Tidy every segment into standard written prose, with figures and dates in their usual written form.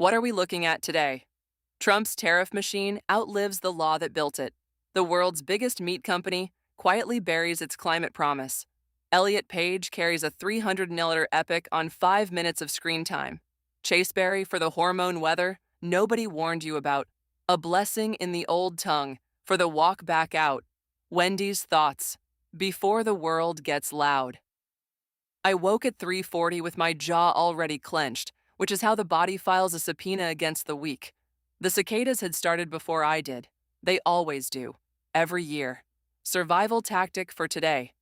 What are we looking at today? Trump's tariff machine outlives the law that built it. The world's biggest meat company quietly buries its climate promise. Elliot Page carries a 300 epic on 5 minutes of screen time. Chaseberry for the hormone weather nobody warned you about. A blessing in the old tongue for the walk back out. Wendy's thoughts before the world gets loud. I woke at 3:40 with my jaw already clenched, which is how the body files a subpoena against the weak. The cicadas had started before I did. They always do. Every year. Survival tactic for today.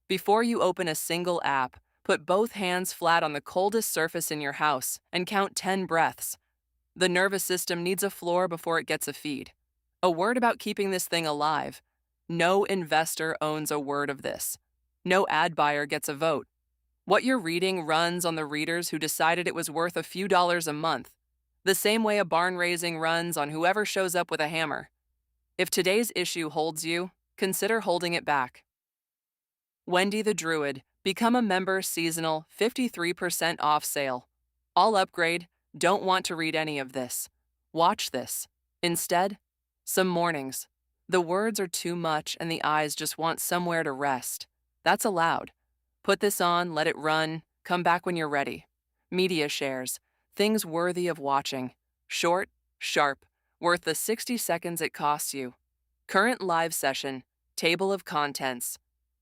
Before you open a single app, put both hands flat on the coldest surface in your house and count 10 breaths. The nervous system needs a floor before it gets a feed. A word about keeping this thing alive. No investor owns a word of this. No ad buyer gets a vote. What you're reading runs on the readers who decided it was worth a few dollars a month, the same way a barn raising runs on whoever shows up with a hammer. If today's issue holds you, consider holding it back. Wendy the Druid, become a member seasonal 53% off sale. I'll upgrade, don't want to read any of this. Watch this. Instead, some mornings. The words are too much and the eyes just want somewhere to rest. That's allowed. Put this on, let it run, come back when you're ready. Media shares, things worthy of watching. Short, sharp, worth the 60 seconds it costs you. Current live session, table of contents.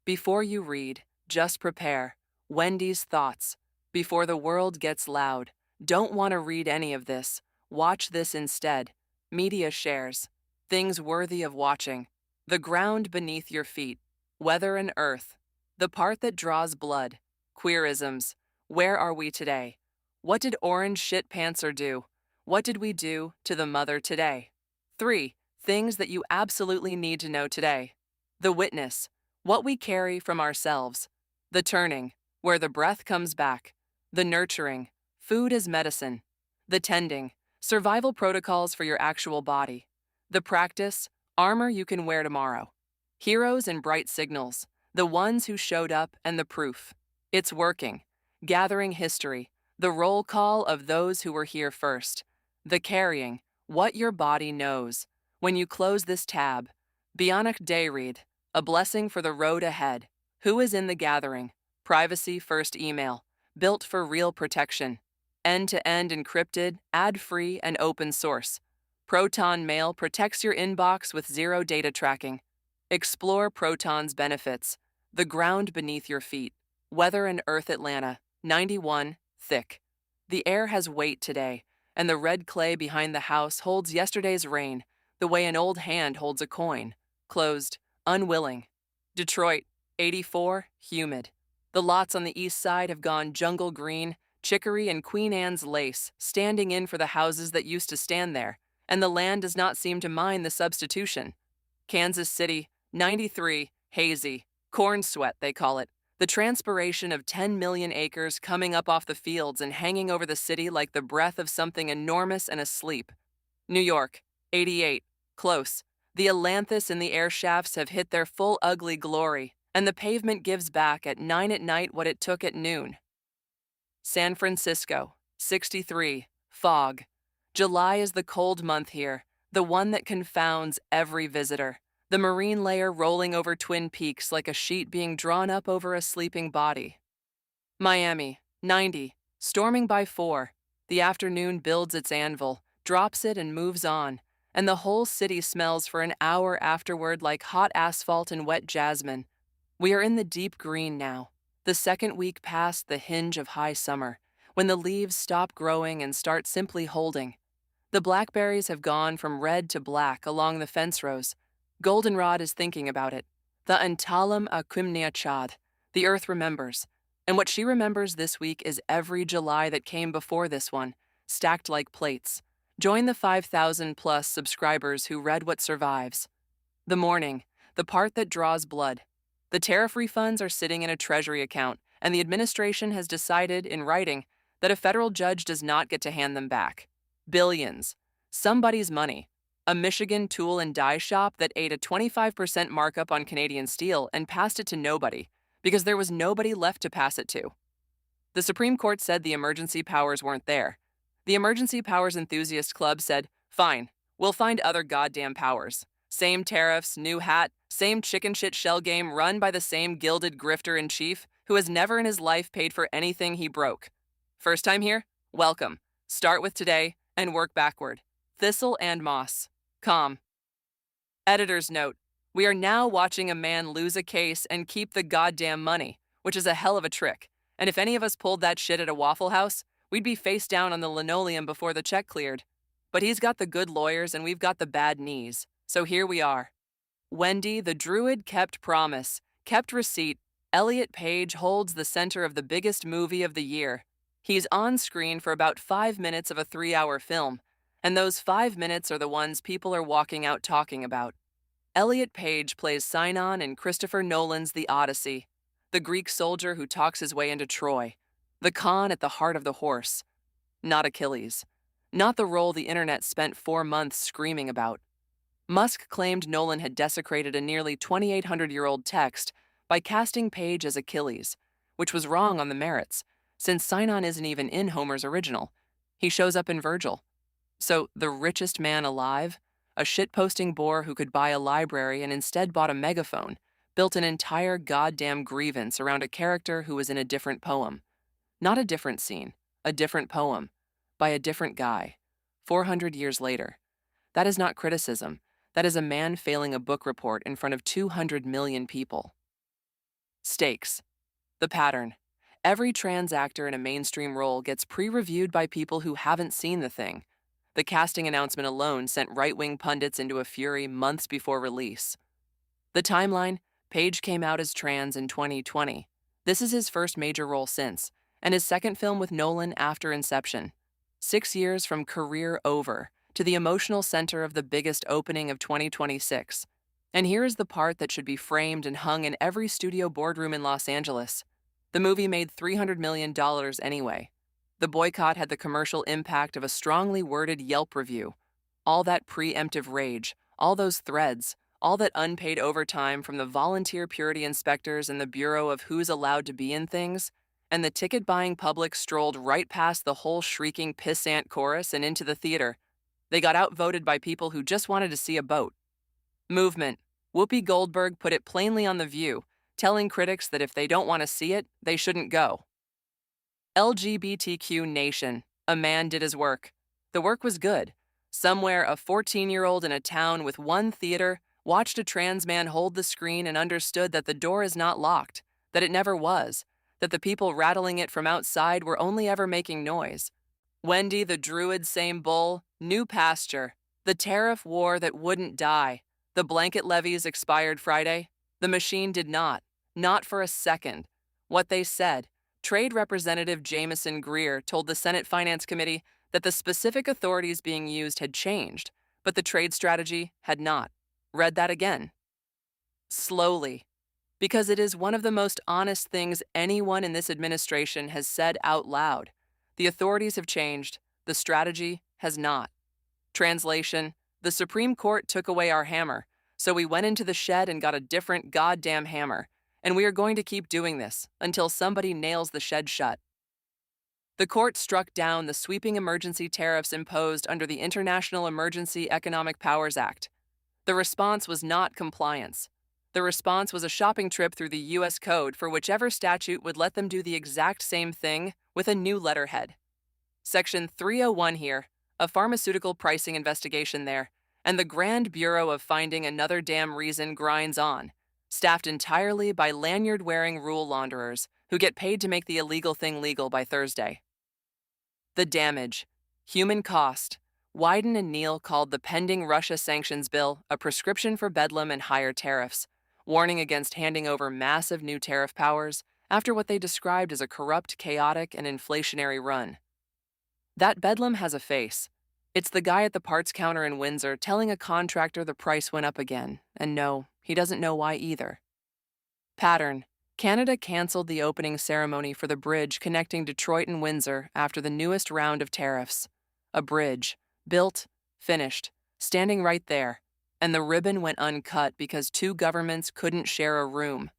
Before you read, just prepare. Wendy's thoughts. Before the world gets loud. Don't want to read any of this. Watch this instead. Media shares, things worthy of watching. The ground beneath your feet. Weather and earth. The part that draws blood. Queerisms. Where are we today? What did Orange Shit Pantser do? What did we do to the mother today? 3. Things that you absolutely need to know today. The witness. What we carry from ourselves. The turning. Where the breath comes back. The nurturing. Food as medicine. The tending. Survival protocols for your actual body. The practice. Armor you can wear tomorrow. Heroes and bright signals. The ones who showed up and the proof. It's working. Gathering history. The roll call of those who were here first. The carrying. What your body knows. When you close this tab. Bionic day read. A blessing for the road ahead. Who is in the gathering? Privacy first email. Built for real protection. End-to-end encrypted, ad-free, and open source. Proton Mail protects your inbox with zero data tracking. Explore Proton's benefits. The ground beneath your feet. Weather and Earth Atlanta, 91, thick. The air has weight today, and the red clay behind the house holds yesterday's rain, the way an old hand holds a coin. Closed, unwilling. Detroit, 84, humid. The lots on the east side have gone jungle green, chicory and Queen Anne's lace, standing in for the houses that used to stand there, and the land does not seem to mind the substitution. Kansas City, 93, hazy. Corn sweat, they call it. The transpiration of 10 million acres coming up off the fields and hanging over the city like the breath of something enormous and asleep. New York, 88, close. The ailanthus and the air shafts have hit their full ugly glory, and the pavement gives back at 9 at night what it took at noon. San Francisco, 63, fog. July is the cold month here, the one that confounds every visitor. The marine layer rolling over Twin Peaks like a sheet being drawn up over a sleeping body. Miami, 90, storming by 4. The afternoon builds its anvil, drops it and moves on, and the whole city smells for an hour afterward like hot asphalt and wet jasmine. We are in the deep green now, the second week past the hinge of high summer, when the leaves stop growing and start simply holding. The blackberries have gone from red to black along the fence rows. Goldenrod is thinking about it. The Antalam Aquimnia Chad. The earth remembers. And what she remembers this week is every July that came before this one, stacked like plates. Join the 5,000 plus subscribers who read what survives. The morning, the part that draws blood. The tariff refunds are sitting in a treasury account, and the administration has decided, in writing, that a federal judge does not get to hand them back. Billions. Somebody's money. A Michigan tool and die shop that ate a 25% markup on Canadian steel and passed it to nobody, because there was nobody left to pass it to. The Supreme Court said the emergency powers weren't there. The Emergency Powers Enthusiast Club said, "Fine, we'll find other goddamn powers. Same tariffs, new hat, same chicken shit shell game run by the same gilded grifter in chief who has never in his life paid for anything he broke. First time here? Welcome. Start with today and work backward. Thistle and Moss. Calm." Editor's note: we are now watching a man lose a case and keep the goddamn money, which is a hell of a trick. And if any of us pulled that shit at a Waffle House, we'd be face down on the linoleum before the check cleared. But he's got the good lawyers and we've got the bad knees. So here we are. Wendy, the Druid, kept promise, kept receipt. Elliot Page holds the center of the biggest movie of the year. He's on screen for about 5 minutes of a 3-hour film, and those 5 minutes are the ones people are walking out talking about. Elliot Page plays Sinon in Christopher Nolan's The Odyssey, the Greek soldier who talks his way into Troy, the Khan at the heart of the horse. Not Achilles. Not the role the internet spent 4 months screaming about. Musk claimed Nolan had desecrated a nearly 2,800-year-old text by casting Page as Achilles, which was wrong on the merits, since Sinon isn't even in Homer's original. He shows up in Virgil. So, the richest man alive, a shitposting bore who could buy a library and instead bought a megaphone, built an entire goddamn grievance around a character who was in a different poem. Not a different scene, a different poem, by a different guy, 400 years later. That is not criticism. That is a man failing a book report in front of 200 million people. Stakes. The pattern. Every trans actor in a mainstream role gets pre-reviewed by people who haven't seen the thing. The casting announcement alone sent right-wing pundits into a fury months before release. The timeline: Page came out as trans in 2020. This is his first major role since, and his second film with Nolan after Inception. 6 years from career over to the emotional center of the biggest opening of 2026. And here is the part that should be framed and hung in every studio boardroom in Los Angeles. The movie made $300 million anyway. The boycott had the commercial impact of a strongly worded Yelp review. All that preemptive rage, all those threads, all that unpaid overtime from the volunteer purity inspectors and the Bureau of Who's Allowed to Be in Things, and the ticket-buying public strolled right past the whole shrieking pissant chorus and into the theater. They got outvoted by people who just wanted to see a boat. Movement. Whoopi Goldberg put it plainly on The View, telling critics that if they don't want to see it, they shouldn't go. LGBTQ Nation. A man did his work. The work was good. Somewhere, a 14-year-old in a town with one theater watched a trans man hold the screen and understood that the door is not locked, that it never was, that the people rattling it from outside were only ever making noise. Wendy, the Druid, same bull, new pasture. The tariff war that wouldn't die. The blanket levies expired Friday. The machine did not for a second. What they said: Trade Representative Jameson Greer told the Senate Finance Committee that the specific authorities being used had changed, but the trade strategy had not. Read that again. Slowly. Because it is one of the most honest things anyone in this administration has said out loud. The authorities have changed. The strategy has not. Translation: the Supreme Court took away our hammer, so we went into the shed and got a different goddamn hammer, and we are going to keep doing this until somebody nails the shed shut. The court struck down the sweeping emergency tariffs imposed under the International Emergency Economic Powers Act. The response was not compliance. The response was a shopping trip through the U.S. Code for whichever statute would let them do the exact same thing with a new letterhead. Section 301 here, a pharmaceutical pricing investigation there, and the Grand Bureau of Finding Another Damn Reason grinds on, staffed entirely by lanyard-wearing rule launderers who get paid to make the illegal thing legal by Thursday. The damage. Human cost. Wyden and Neal called the pending Russia sanctions bill a prescription for bedlam and higher tariffs, warning against handing over massive new tariff powers after what they described as a corrupt, chaotic, and inflationary run. That bedlam has a face. It's the guy at the parts counter in Windsor telling a contractor the price went up again, and no, he doesn't know why either. Pattern. Canada canceled the opening ceremony for the bridge connecting Detroit and Windsor after the newest round of tariffs. A bridge. Built, finished, standing right there, and the ribbon went uncut because two governments couldn't share a room.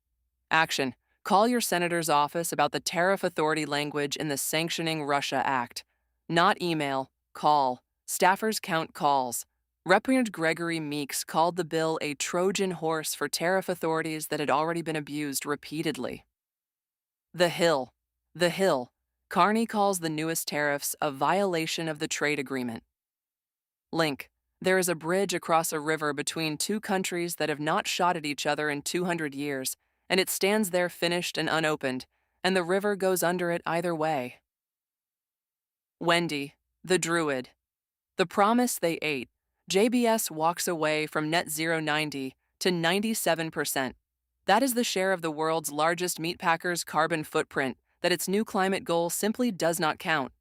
Action. Call your senator's office about the tariff authority language in the Sanctioning Russia Act. Not email, call. Staffers count calls. Representative Gregory Meeks called the bill a Trojan horse for tariff authorities that had already been abused repeatedly. The Hill. The Hill. Carney calls the newest tariffs a violation of the trade agreement. Link. There is a bridge across a river between two countries that have not shot at each other in 200 years, and it stands there finished and unopened, and the river goes under it either way. Wendy, the Druid. The promise they ate. JBS walks away from net zero 90 to 97%. That is the share of the world's largest meatpacker's carbon footprint that its new climate goal simply does not count.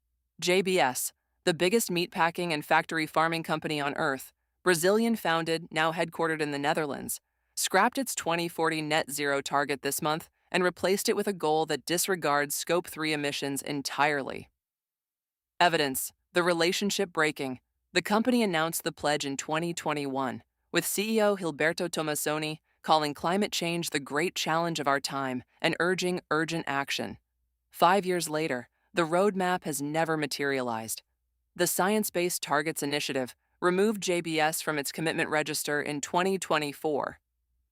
JBS, the biggest meatpacking and factory farming company on Earth, Brazilian-founded, now headquartered in the Netherlands, scrapped its 2040 net zero target this month and replaced it with a goal that disregards Scope 3 emissions entirely. Evidence, the relationship breaking. The company announced the pledge in 2021, with CEO Gilberto Tommasoni calling climate change the great challenge of our time and urging urgent action. 5 years later, the roadmap has never materialized. The Science Based Targets Initiative removed JBS from its commitment register in 2024.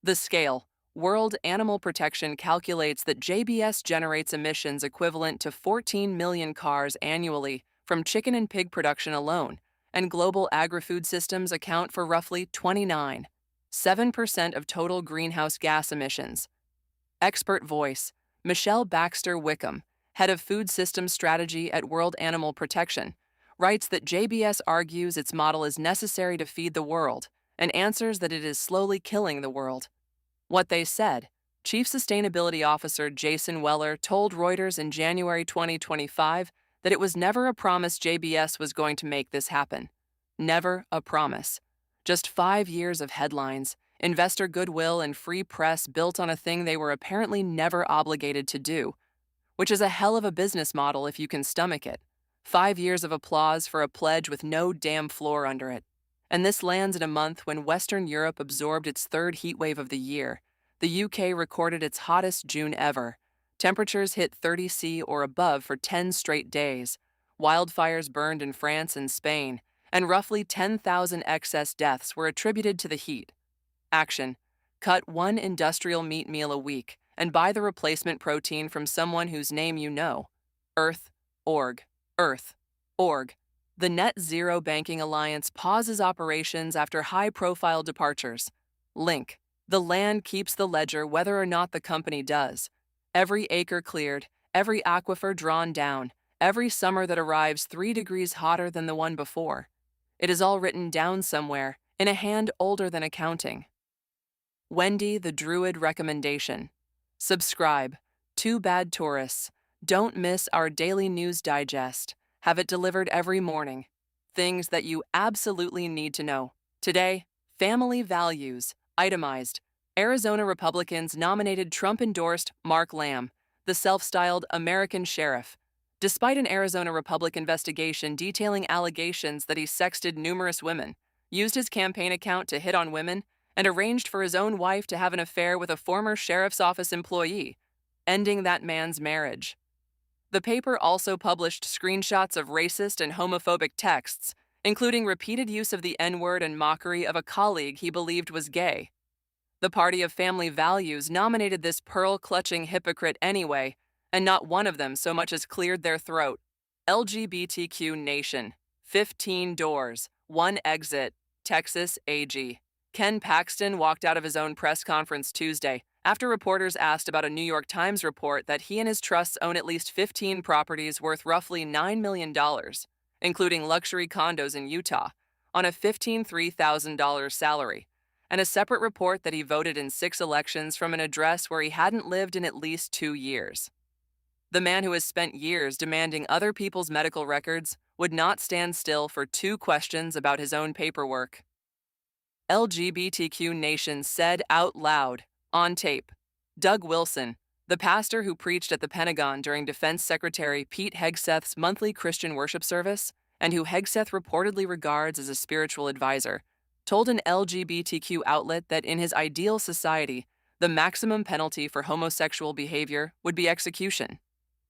The scale. World Animal Protection calculates that JBS generates emissions equivalent to 14 million cars annually from chicken and pig production alone, and global agri-food systems account for roughly 29.7% of total greenhouse gas emissions. Expert voice. Michelle Baxter Wickham, head of food systems strategy at World Animal Protection, writes that JBS argues its model is necessary to feed the world and answers that it is slowly killing the world. What they said. Chief Sustainability Officer Jason Weller told Reuters in January 2025 that it was never a promise JBS was going to make this happen. Never a promise. Just 5 years of headlines, investor goodwill, and free press built on a thing they were apparently never obligated to do, which is a hell of a business model if you can stomach it. 5 years of applause for a pledge with no damn floor under it. And this lands in a month when Western Europe absorbed its third heat wave of the year. The UK recorded its hottest June ever. Temperatures hit 30°C or above for 10 straight days. Wildfires burned in France and Spain, and roughly 10,000 excess deaths were attributed to the heat. Action. Cut one industrial meat meal a week and buy the replacement protein from someone whose name you know. Earth.org. Earth.org. The Net Zero Banking Alliance pauses operations after high-profile departures. Link. The land keeps the ledger whether or not the company does. Every acre cleared, every aquifer drawn down, every summer that arrives 3 degrees hotter than the one before. It is all written down somewhere, in a hand older than accounting. Wendy the Druid recommendation. Subscribe. Two Bad Tourists. Don't miss our daily news digest. Have it delivered every morning. Things that you absolutely need to know. Today, family values. Itemized. Arizona Republicans nominated Trump-endorsed Mark Lamb, the self-styled American sheriff. Despite an Arizona Republic investigation detailing allegations that he sexted numerous women, used his campaign account to hit on women, and arranged for his own wife to have an affair with a former sheriff's office employee, ending that man's marriage. The paper also published screenshots of racist and homophobic texts, including repeated use of the N-word and mockery of a colleague he believed was gay. The Party of Family Values nominated this pearl-clutching hypocrite anyway, and not one of them so much as cleared their throat. LGBTQ Nation. 15 doors, 1 exit. Texas AG. Ken Paxton walked out of his own press conference Tuesday after reporters asked about a New York Times report that he and his trusts own at least 15 properties worth roughly $9 million, including luxury condos in Utah, on a $15,300 salary, and a separate report that he voted in 6 elections from an address where he hadn't lived in at least 2 years. The man who has spent years demanding other people's medical records would not stand still for 2 questions about his own paperwork. LGBTQ Nation said out loud, on tape. Doug Wilson, the pastor who preached at the Pentagon during Defense Secretary Pete Hegseth's monthly Christian worship service, and who Hegseth reportedly regards as a spiritual advisor, told an LGBTQ outlet that in his ideal society, the maximum penalty for homosexual behavior would be execution.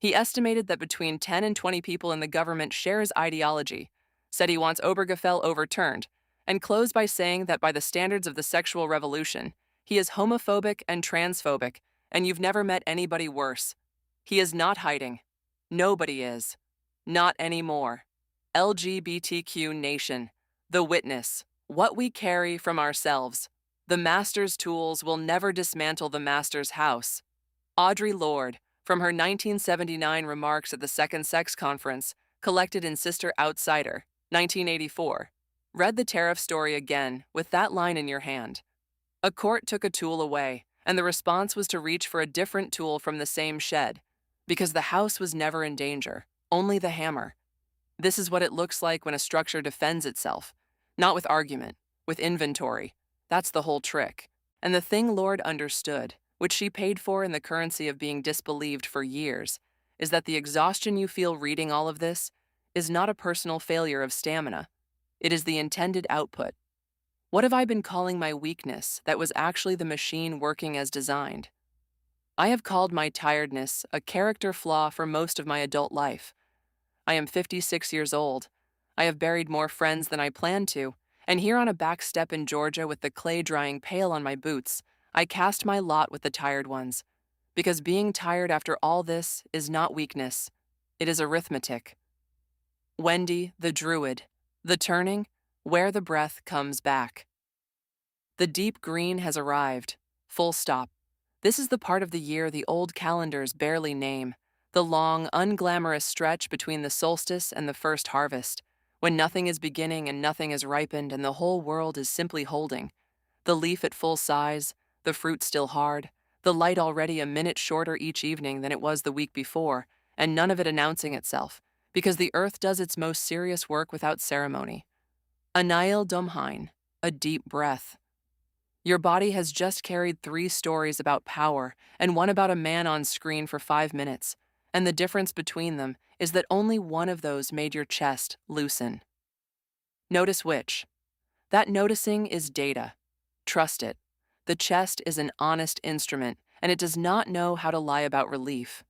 He estimated that between 10 and 20 people in the government share his ideology, said he wants Obergefell overturned, and closed by saying that by the standards of the sexual revolution, he is homophobic and transphobic, and you've never met anybody worse. He is not hiding. Nobody is. Not anymore. LGBTQ nation. The witness. What we carry from ourselves. The master's tools will never dismantle the master's house. Audre Lorde, from her 1979 remarks at the Second Sex Conference, collected in Sister Outsider, 1984, read the tariff story again with that line in your hand. A court took a tool away, and the response was to reach for a different tool from the same shed, because the house was never in danger, only the hammer. This is what it looks like when a structure defends itself, not with argument, with inventory. That's the whole trick. And the thing Lorde understood, which she paid for in the currency of being disbelieved for years, is that the exhaustion you feel reading all of this is not a personal failure of stamina. It is the intended output. What have I been calling my weakness that was actually the machine working as designed? I have called my tiredness a character flaw for most of my adult life. I am 56 years old. I have buried more friends than I planned to, and here on a back step in Georgia with the clay drying pail on my boots, I cast my lot with the tired ones. Because being tired after all this is not weakness, it is arithmetic. Wendy, the Druid, the turning, where the breath comes back. The deep green has arrived. Full stop. This is the part of the year the old calendars barely name, the long, unglamorous stretch between the solstice and the first harvest, when nothing is beginning and nothing is ripened and the whole world is simply holding. The leaf at full size, the fruit still hard, the light already a minute shorter each evening than it was the week before, and none of it announcing itself, because the earth does its most serious work without ceremony. Anail Domhain, a deep breath. Your body has just carried 3 stories about power and one about a man on screen for 5 minutes, and the difference between them is that only one of those made your chest loosen. Notice which. That noticing is data. Trust it. The chest is an honest instrument, and it does not know how to lie about relief.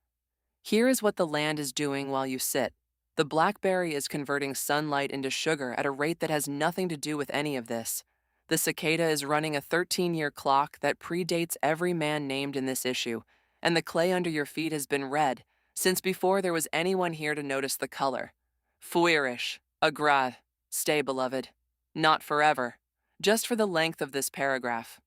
Here is what the land is doing while you sit. The blackberry is converting sunlight into sugar at a rate that has nothing to do with any of this. The cicada is running a 13-year clock that predates every man named in this issue, and the clay under your feet has been red since before there was anyone here to notice the color. Fuirish, agrad, stay, beloved. Not forever, just for the length of this paragraph.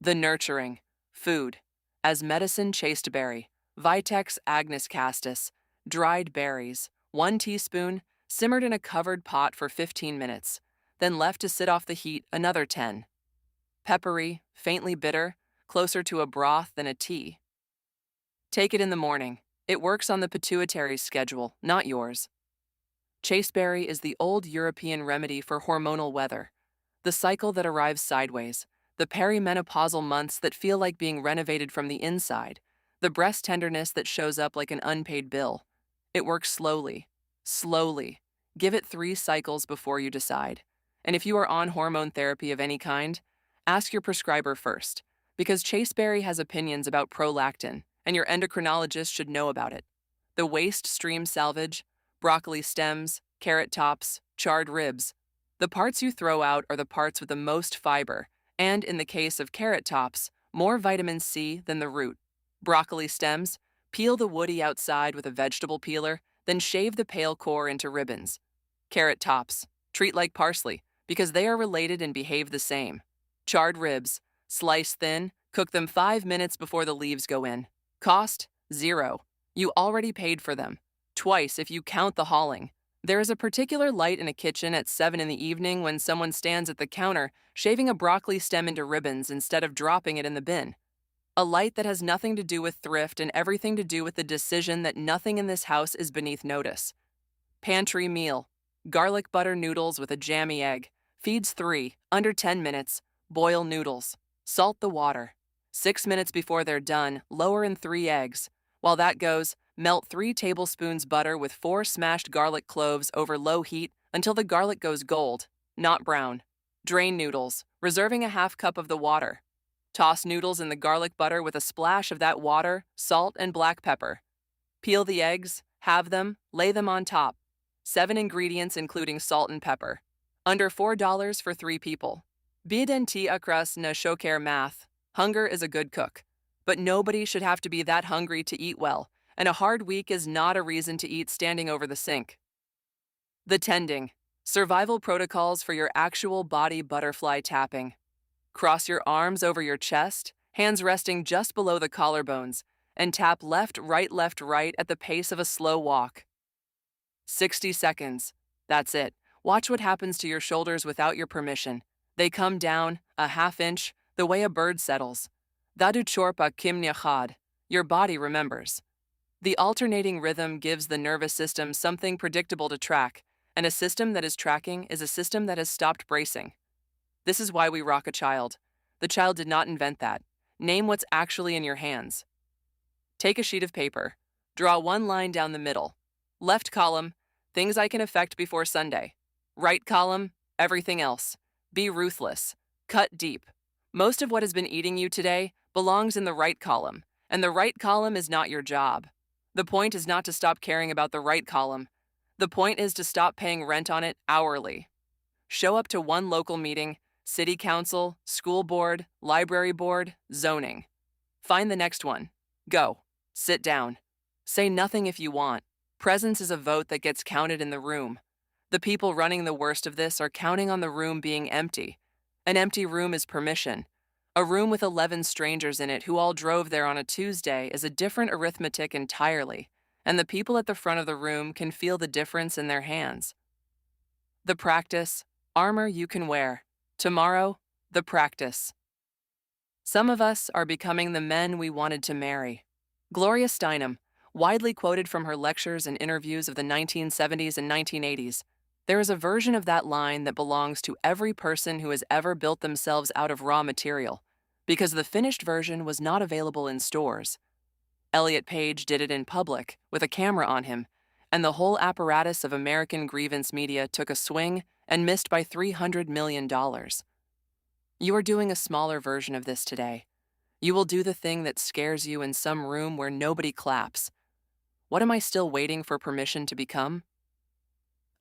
The nurturing, food, as medicine chasteberry, Vitex agnus castus, dried berries, 1 teaspoon, simmered in a covered pot for 15 minutes, then left to sit off the heat another 10. Peppery, faintly bitter, closer to a broth than a tea. Take it in the morning. It works on the pituitary schedule, not yours. Chasteberry is the old European remedy for hormonal weather, the cycle that arrives sideways, the perimenopausal months that feel like being renovated from the inside, the breast tenderness that shows up like an unpaid bill. It works slowly, slowly. Give it 3 cycles before you decide. And if you are on hormone therapy of any kind, ask your prescriber first, because Chasteberry has opinions about prolactin, and your endocrinologist should know about it. The waste stream salvage, broccoli stems, carrot tops, charred ribs. The parts you throw out are the parts with the most fiber, and in the case of carrot tops, more vitamin C than the root. Broccoli stems, peel the woody outside with a vegetable peeler, then shave the pale core into ribbons. Carrot tops, treat like parsley, because they are related and behave the same. Charred ribs, slice thin, cook them 5 minutes before the leaves go in. Cost, 0. You already paid for them. Twice if you count the hauling. There is a particular light in a kitchen at 7 in the evening when someone stands at the counter shaving a broccoli stem into ribbons instead of dropping it in the bin. A light that has nothing to do with thrift and everything to do with the decision that nothing in this house is beneath notice. Pantry meal. Garlic butter noodles with a jammy egg. Feeds 3, under 10 minutes. Boil noodles. Salt the water. 6 minutes before they're done, lower in 3 eggs. While that goes, melt 3 tablespoons butter with 4 smashed garlic cloves over low heat until the garlic goes gold, not brown. Drain noodles, reserving a half cup of the water. Toss noodles in the garlic butter with a splash of that water, salt, and black pepper. Peel the eggs, halve them, lay them on top. 7 ingredients including salt and pepper. Under $4 for 3 people. Biedenti akras na shoker math. Hunger is a good cook. But nobody should have to be that hungry to eat well, and a hard week is not a reason to eat standing over the sink. The tending. Survival protocols for your actual body butterfly tapping. Cross your arms over your chest, hands resting just below the collarbones, and tap left, right at the pace of a slow walk. 60 seconds. That's it. Watch what happens to your shoulders without your permission. They come down, a half inch, the way a bird settles. Dadu chorpa kimnyachad. Your body remembers. The alternating rhythm gives the nervous system something predictable to track, and a system that is tracking is a system that has stopped bracing. This is why we rock a child. The child did not invent that. Name what's actually in your hands. Take a sheet of paper. Draw one line down the middle. Left column, things I can affect before Sunday. Right column, everything else. Be ruthless. Cut deep. Most of what has been eating you today belongs in the right column, and the right column is not your job. The point is not to stop caring about the right column. The point is to stop paying rent on it hourly. Show up to one local meeting, city council, school board, library board, zoning. Find the next one. Go. Sit down. Say nothing if you want. Presence is a vote that gets counted in the room. The people running the worst of this are counting on the room being empty. An empty room is permission. A room with 11 strangers in it who all drove there on a Tuesday is a different arithmetic entirely, and the people at the front of the room can feel the difference in their hands. The practice, armor you can wear. Tomorrow, the practice. Some of us are becoming the men we wanted to marry. Gloria Steinem, widely quoted from her lectures and interviews of the 1970s and 1980s, there is a version of that line that belongs to every person who has ever built themselves out of raw material, because the finished version was not available in stores. Elliot Page did it in public, with a camera on him, and the whole apparatus of American grievance media took a swing and missed by $300 million. You are doing a smaller version of this today. You will do the thing that scares you in some room where nobody claps. What am I still waiting for permission to become?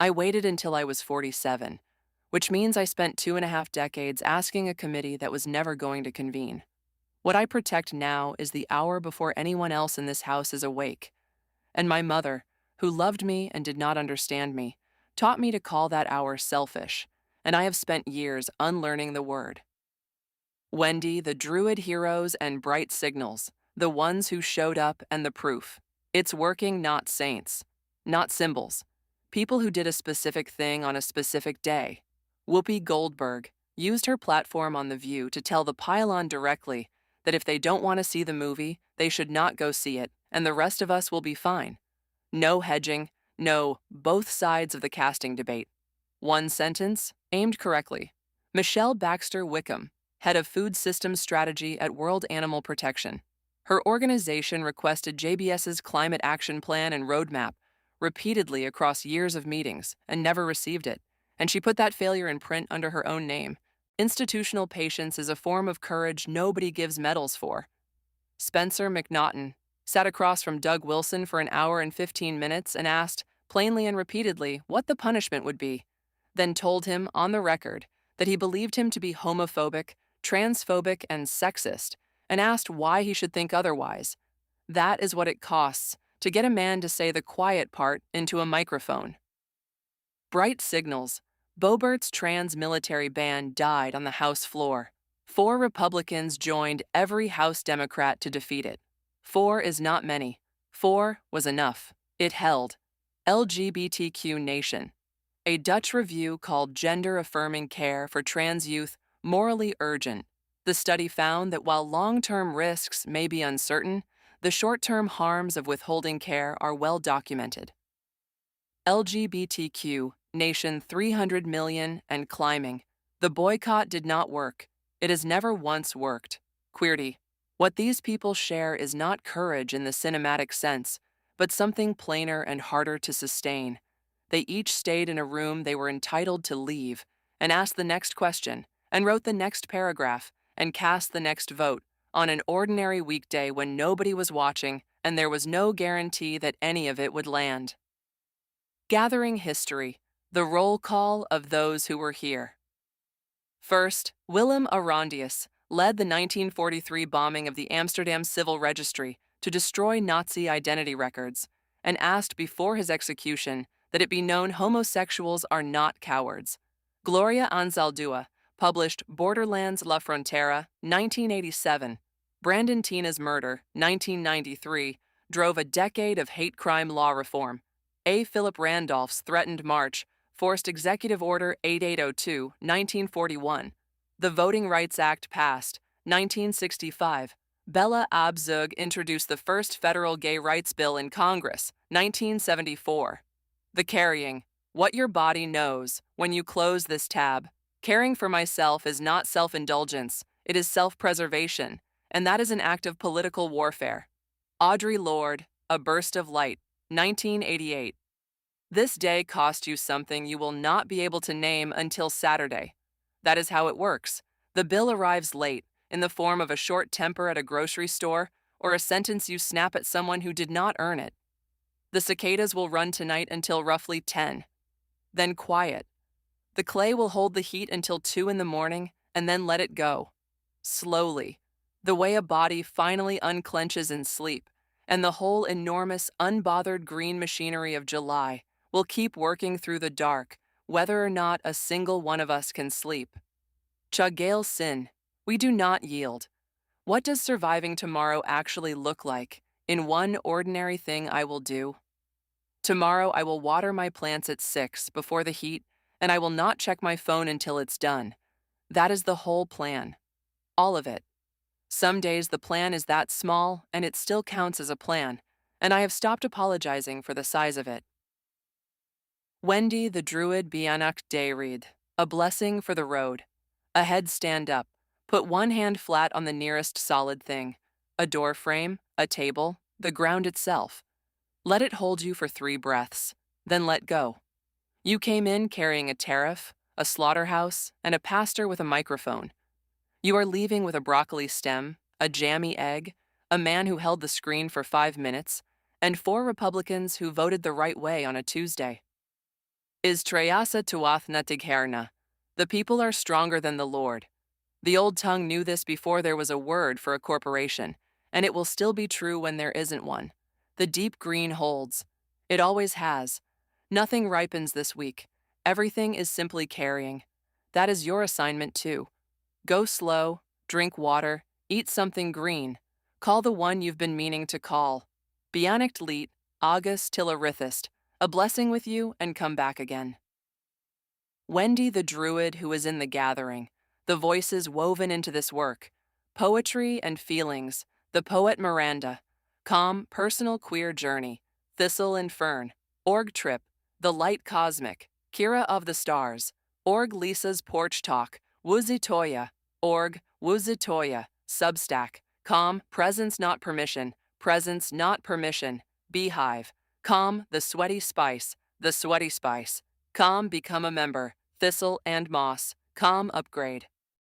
I waited until I was 47, which means I spent 2.5 decades asking a committee that was never going to convene. What I protect now is the hour before anyone else in this house is awake. And my mother, who loved me and did not understand me, taught me to call that hour selfish, and I have spent years unlearning the word. Wendy, the Druid heroes and bright signals, the ones who showed up and the proof. It's working, not saints, not symbols. People who did a specific thing on a specific day. Whoopi Goldberg used her platform on The View to tell the pylon directly that if they don't want to see the movie, they should not go see it, and the rest of us will be fine. No hedging, no both sides of the casting debate. One sentence, aimed correctly. Michelle Baxter Wickham, head of Food Systems Strategy at World Animal Protection. Her organization requested JBS's climate action plan and roadmap repeatedly across years of meetings and never received it, and she put that failure in print under her own name. Institutional patience is a form of courage nobody gives medals for. Spencer McNaughton sat across from Doug Wilson for 1 hour and 15 minutes and asked, plainly and repeatedly, what the punishment would be, then told him, on the record, that he believed him to be homophobic, transphobic, and sexist, and asked why he should think otherwise. That is what it costs to get a man to say the quiet part into a microphone. Bright signals. Boebert's trans-military ban died on the House floor. 4 Republicans joined every House Democrat to defeat it. 4 is not many. 4 was enough. It held. LGBTQ Nation. A Dutch review called Gender-Affirming Care for Trans Youth Morally Urgent. The study found that while long-term risks may be uncertain, the short-term harms of withholding care are well documented. LGBTQ Nation 300 million and climbing. The boycott did not work. It has never once worked. Queerty. What these people share is not courage in the cinematic sense, but something plainer and harder to sustain. They each stayed in a room they were entitled to leave, and asked the next question, and wrote the next paragraph, and cast the next vote, on an ordinary weekday when nobody was watching, and there was no guarantee that any of it would land. Gathering history, the roll call of those who were here. First, Willem Arondius led the 1943 bombing of the Amsterdam Civil Registry to destroy Nazi identity records, and asked before his execution that it be known homosexuals are not cowards. Gloria Anzaldúa published Borderlands La Frontera, 1987. Brandon Tina's murder, 1993, drove a decade of hate crime law reform. A. Philip Randolph's threatened march forced Executive Order 8802, 1941. The Voting Rights Act passed, 1965. Bella Abzug introduced the first federal gay rights bill in Congress, 1974. The carrying, what your body knows when you close this tab. Caring for myself is not self-indulgence, it is self-preservation, and that is an act of political warfare. Audre Lorde, A Burst of Light, 1988. This day cost you something you will not be able to name until Saturday. That is how it works. The bill arrives late, in the form of a short temper at a grocery store or a sentence you snap at someone who did not earn it. The cicadas will run tonight until roughly 10. Then quiet. The clay will hold the heat until 2 in the morning and then let it go. Slowly, the way a body finally unclenches in sleep, and the whole enormous, unbothered green machinery of July will keep working through the dark, whether or not a single one of us can sleep. Chagail sin, we do not yield. What does surviving tomorrow actually look like? In one ordinary thing I will do. Tomorrow I will water my plants at 6 before the heat, and I will not check my phone until it's done. That is the whole plan. All of it. Some days the plan is that small, and it still counts as a plan, and I have stopped apologizing for the size of it. Wendy the Druid Bianach Dayreed, a blessing for the road. A head stand up. Put one hand flat on the nearest solid thing. A door frame, a table, the ground itself. Let it hold you for 3 breaths, then let go. You came in carrying a tariff, a slaughterhouse, and a pastor with a microphone. You are leaving with a broccoli stem, a jammy egg, a man who held the screen for 5 minutes, and 4 Republicans who voted the right way on a Tuesday. Is Treyasa Tuath Natigherna. The people are stronger than the Lord. The old tongue knew this before there was a word for a corporation, and it will still be true when there isn't one. The deep green holds. It always has. Nothing ripens this week. Everything is simply carrying. That is your assignment too. Go slow, drink water, eat something green. Call the one you've been meaning to call. Bianict leet, August till arithist, a blessing with you and come back again. Wendy the Druid who is in the gathering, the voices woven into this work, poetry and feelings, the poet Miranda, calm, personal queer journey, thistle and fern, org trip, the light cosmic, Kira of the stars, org Lisa's porch talk, Wuzitoya, org Wuzitoya, Substack, calm, presence not permission, beehive, calm, the sweaty spice, calm, become a member, thistle and moss, calm, upgrade.